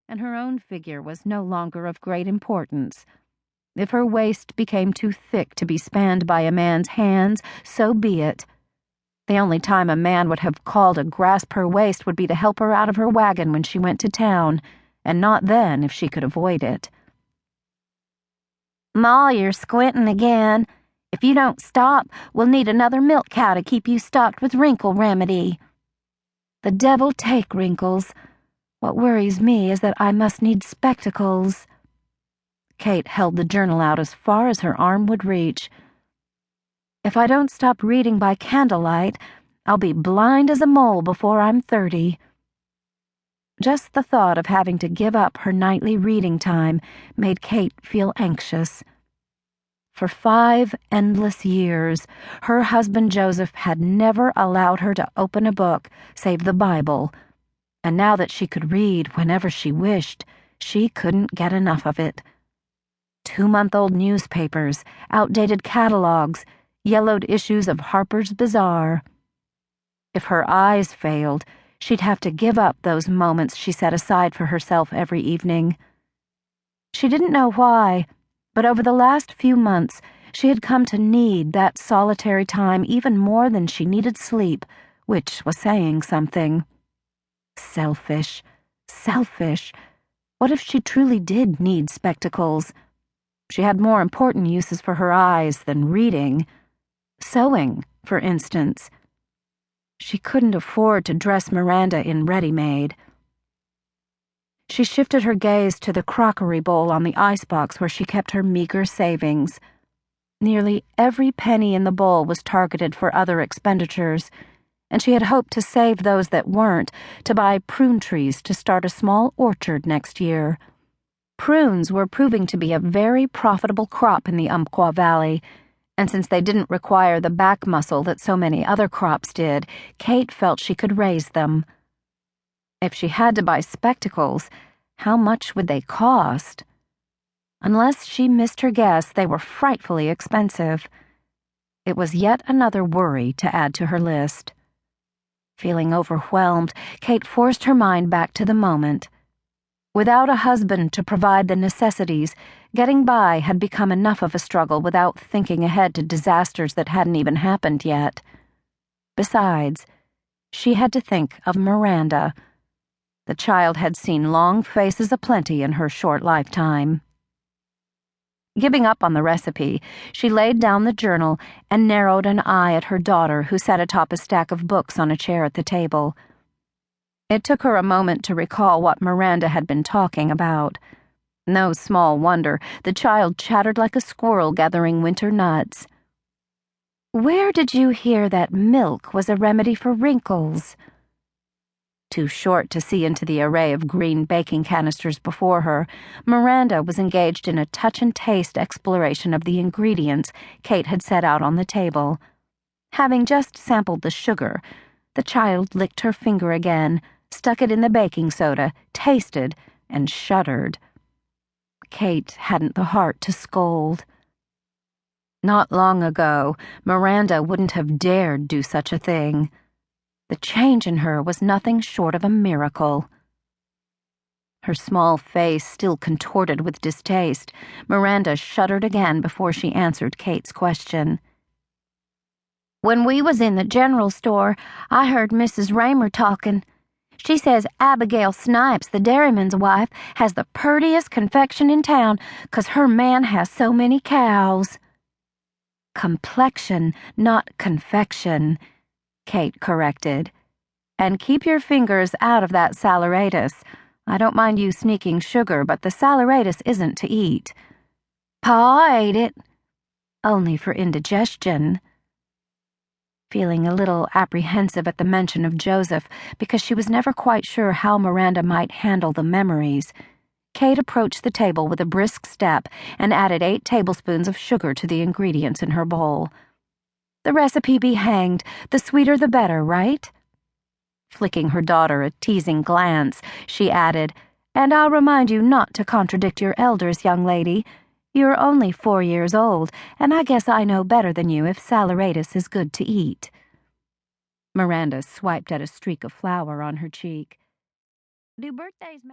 and her own figure was no longer of great importance. If her waist became too thick to be spanned by a man's hands, so be it. The only time a man would have called to grasp her waist would be to help her out of her wagon when she went to town, and not then if she could avoid it. "Ma, you're squinting again. If you don't stop, we'll need another milk cow to keep you stocked with wrinkle remedy." "The devil take wrinkles. What worries me is that I must need spectacles." Kate held the journal out as far as her arm would reach. "If I don't stop reading by candlelight, I'll be blind as a mole before I'm 30. Just the thought of having to give up her nightly reading time made Kate feel anxious. For 5 endless years, her husband Joseph had never allowed her to open a book save the Bible, and now that she could read whenever she wished, she couldn't get enough of it. 2-month-old newspapers, outdated catalogs, yellowed issues of Harper's Bazaar. If her eyes failed, she'd have to give up those moments she set aside for herself every evening. She didn't know why, but over the last few months, she had come to need that solitary time even more than she needed sleep, which was saying something. Selfish, selfish. What if she truly did need spectacles? She had more important uses for her eyes than reading. Sewing, for instance. She couldn't afford to dress Miranda in ready-made. She shifted her gaze to the crockery bowl on the icebox where she kept her meager savings. Nearly every penny in the bowl was targeted for other expenditures, and she had hoped to save those that weren't to buy prune trees to start a small orchard next year. Prunes were proving to be a very profitable crop in the Umpqua Valley, and since they didn't require the back muscle that so many other crops did, Kate felt she could raise them. If she had to buy spectacles, how much would they cost? Unless she missed her guess, they were frightfully expensive. It was yet another worry to add to her list. Feeling overwhelmed, Kate forced her mind back to the moment. Without a husband to provide the necessities, getting by had become enough of a struggle without thinking ahead to disasters that hadn't even happened yet. Besides, she had to think of Miranda. The child had seen long faces aplenty in her short lifetime. Giving up on the recipe, she laid down the journal and narrowed an eye at her daughter, who sat atop a stack of books on a chair at the table. It took her a moment to recall what Miranda had been talking about. No small wonder, the child chattered like a squirrel gathering winter nuts. "Where did you hear that milk was a remedy for wrinkles?" Too short to see into the array of green baking canisters before her, Miranda was engaged in a touch-and-taste exploration of the ingredients Kate had set out on the table. Having just sampled the sugar, the child licked her finger again, stuck it in the baking soda, tasted, and shuddered. Kate hadn't the heart to scold. Not long ago, Miranda wouldn't have dared do such a thing. The change in her was nothing short of a miracle. Her small face still contorted with distaste, Miranda shuddered again before she answered Kate's question. "When we was in the general store, I heard Mrs. Raymer talkin'. She says Abigail Snipes, the dairyman's wife, has the purtiest confection in town 'cause her man has so many cows." "Complexion, not confection," Kate corrected. "And keep your fingers out of that saleratus. I don't mind you sneaking sugar, but the saleratus isn't to eat." "Pa ate it." "Only for indigestion." Feeling a little apprehensive at the mention of Joseph, because she was never quite sure how Miranda might handle the memories, Kate approached the table with a brisk step and added 8 tablespoons of sugar to the ingredients in her bowl. "The recipe be hanged, the sweeter the better, right?" Flicking her daughter a teasing glance, she added, "And I'll remind you not to contradict your elders, young lady. You're only 4 years old, and I guess I know better than you if saleratus is good to eat." Miranda swiped at a streak of flour on her cheek. "Do birthdays